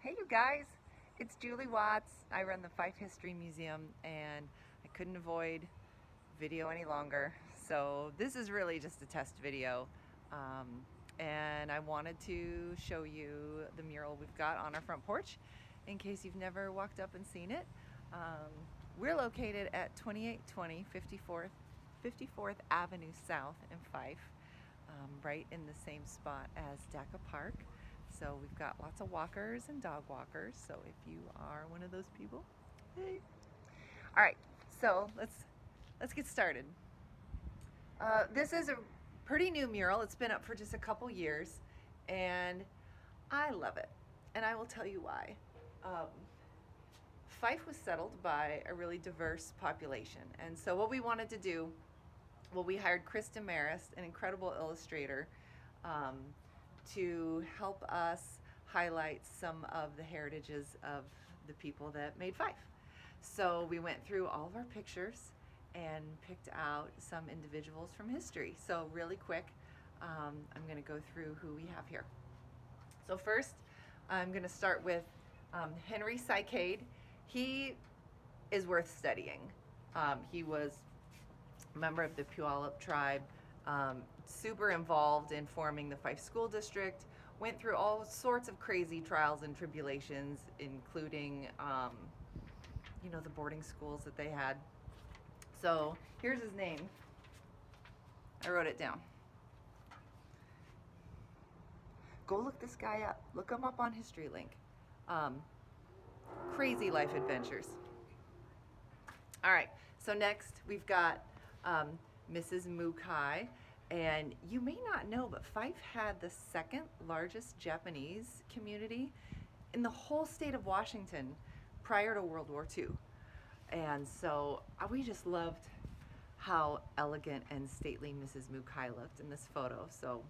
Hey you guys, it's Julie Watts. I run the Fife History Museum and I couldn't avoid video any longer. So this is really just a test video. And I wanted to show you the mural we've got on our front porch in case you've never walked up and seen it. We're located at 2820 54th Avenue South in Fife, right in the same spot as DACA Park. So we've got lots of walkers and dog walkers. So if you are one of those people, hey. All right, so let's get started. This is a pretty new mural. It's been up for just a couple years, and I love it. And I will tell you why. Fife was settled by a really diverse population, and so what we wanted to do, well, we hired Chris Demarest, an incredible illustrator, to help us highlight some of the heritages of the people that made Fife. So we went through all of our pictures and picked out some individuals from history. So really quick, I'm going to go through who we have here. So first, I'm going to start with Henry Cycade. He is worth studying. He was a member of the Puyallup tribe, super involved in forming the Fife School District, went through all sorts of crazy trials and tribulations, including, the boarding schools that they had. So here's his name. I wrote it down. Go look this guy up. Look him up on HistoryLink. Crazy life adventures. All right, so next we've got Mrs. Mukai. And you may not know, but Fife had the second largest Japanese community in the whole state of Washington prior to World War II. And so we just loved how elegant and stately Mrs. Mukai looked in this photo. So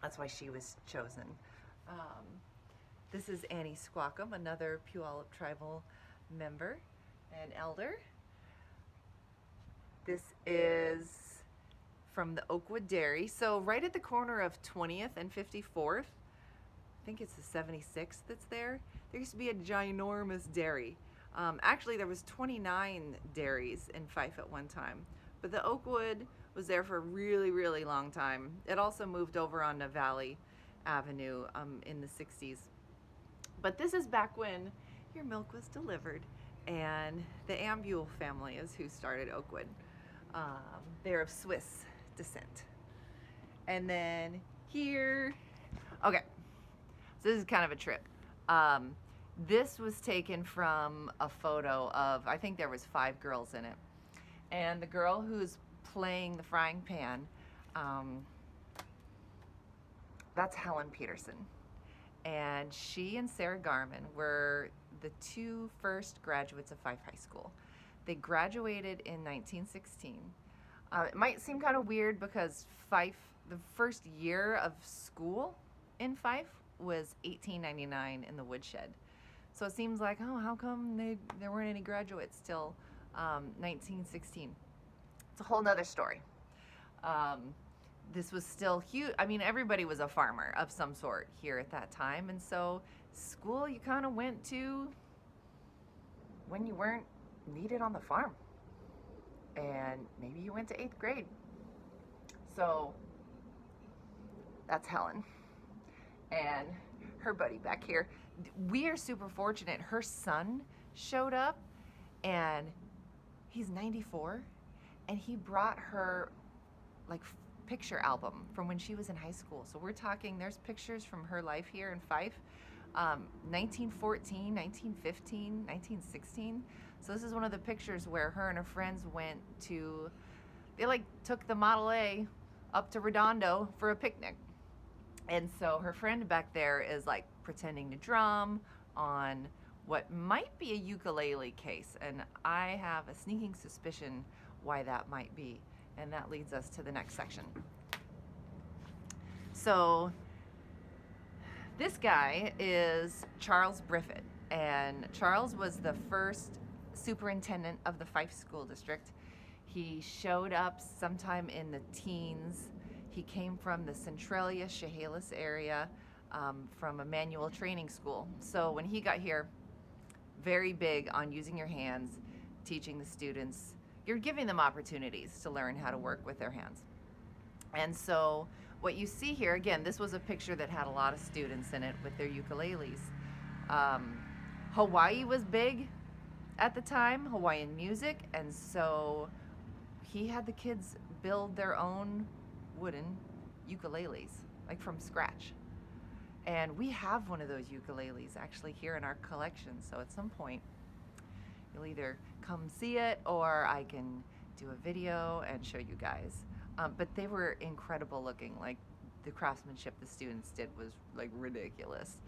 that's why she was chosen. This is Annie Squawkum, another Puyallup tribal member and elder. This is from the Oakwood Dairy. So right at the corner of 20th and 54th, I think it's the 76th that's there used to be a ginormous dairy. Actually, there was 29 dairies in Fife at one time, but the Oakwood was there for a really, really long time. It also moved over onto Valley Avenue in the 60s. But this is back when your milk was delivered, and the Ambule family is who started Oakwood. They're of Swiss descent. And then here, okay, so this is kind of a trip. This was taken from a photo of, I think there was 5 girls in it, and the girl who's playing the frying pan, that's Helen Peterson, and she and Sarah Garman were the 2 first graduates of Fife High School. They graduated in 1916. It might seem kind of weird because Fife, the first year of school in Fife was 1899 in the woodshed. So it seems like, oh, how come there weren't any graduates till 1916? It's a whole nother story. This was still huge. I mean, everybody was a farmer of some sort here at that time. And so school you kind of went to when you weren't needed on the farm. And maybe you went to 8th grade. So that's Helen and her buddy back here. We are super fortunate. Her son showed up, and he's 94, and he brought her like picture album from when she was in high school. So we're talking, there's pictures from her life here in Fife, 1914, 1915, 1916. So this is one of the pictures where her and her friends went to, they like took the Model A up to Redondo for a picnic. And so her friend back there is like pretending to drum on what might be a ukulele case. And I have a sneaking suspicion why that might be. And that leads us to the next section. So this guy is Charles Briffett, and Charles was the first superintendent of the Fife School District. He showed up sometime in the teens. He came from the Centralia, Chehalis area. from a manual training school. So when he got here, very big on using your hands, teaching the students. You're giving them opportunities to learn how to work with their hands. And so what you see here, again, this was a picture that had a lot of students in it with their ukuleles. Hawaii was big at the time, Hawaiian music, and so he had the kids build their own wooden ukuleles, like from scratch. And we have one of those ukuleles actually here in our collection, so at some point you'll either come see it or I can do a video and show you guys. But they were incredible looking. Like, the craftsmanship the students did was like ridiculous.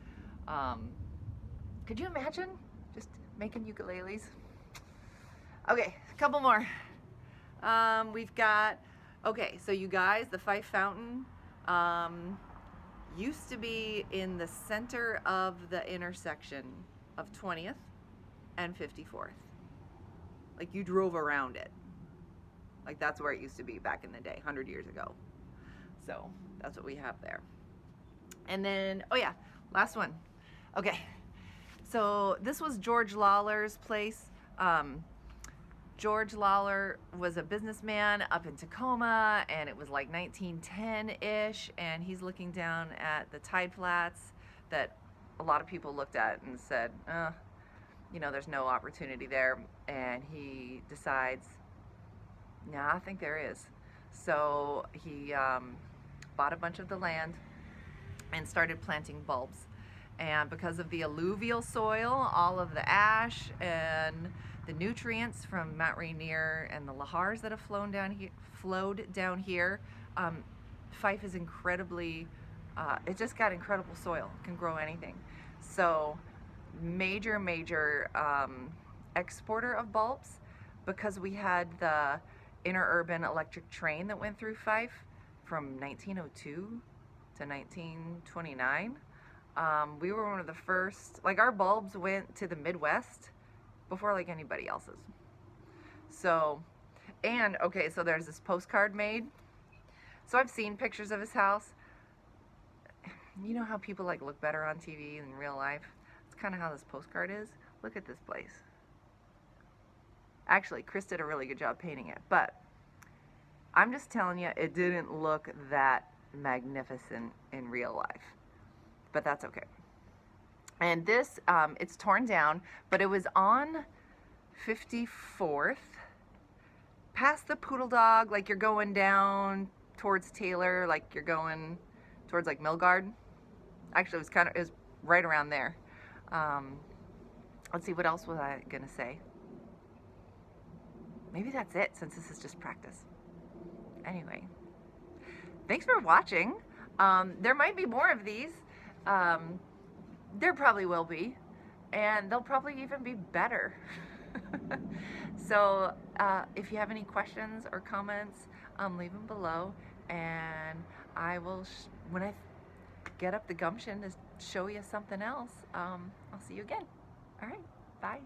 Could you imagine just making ukuleles? Okay, a couple more. We've got, okay, so you guys, the Fife Fountain used to be in the center of the intersection of 20th and 54th. Like, you drove around it. Like, that's where it used to be back in the day, 100 years ago. So that's what we have there. And then, oh yeah, last one. Okay, so this was George Lawler's place. George Lawler was a businessman up in Tacoma, and it was like 1910-ish, and he's looking down at the tide flats that a lot of people looked at and said, you know, there's no opportunity there. And he decides, nah, I think there is. So he bought a bunch of the land and started planting bulbs. And because of the alluvial soil, all of the ash and the nutrients from Mount Rainier and the lahars that have flowed down here, Fife is incredibly, it just got incredible soil. It can grow anything. So major exporter of bulbs, because we had the interurban electric train that went through Fife from 1902 to 1929. We were one of the first, like, our bulbs went to the Midwest before like anybody else's. So, and okay, so there's this postcard made. So I've seen pictures of his house. You know how people like look better on TV than in real life? It's kind of how this postcard is. Look at this place. Actually, Chris did a really good job painting it, but I'm just telling you, it didn't look that magnificent in real life, but that's okay. And this, it's torn down, but it was on 54th, past the Poodle Dog, like you're going down towards Taylor, like you're going towards like Milgard. Actually, it was right around there. Let's see, what else was I gonna say? Maybe that's it, since this is just practice. Anyway, thanks for watching. There might be more of these. There probably will be, and they'll probably even be better. So if you have any questions or comments, leave them below, and I will, when I get up the gumption to show you something else, I'll see you again. All right, bye.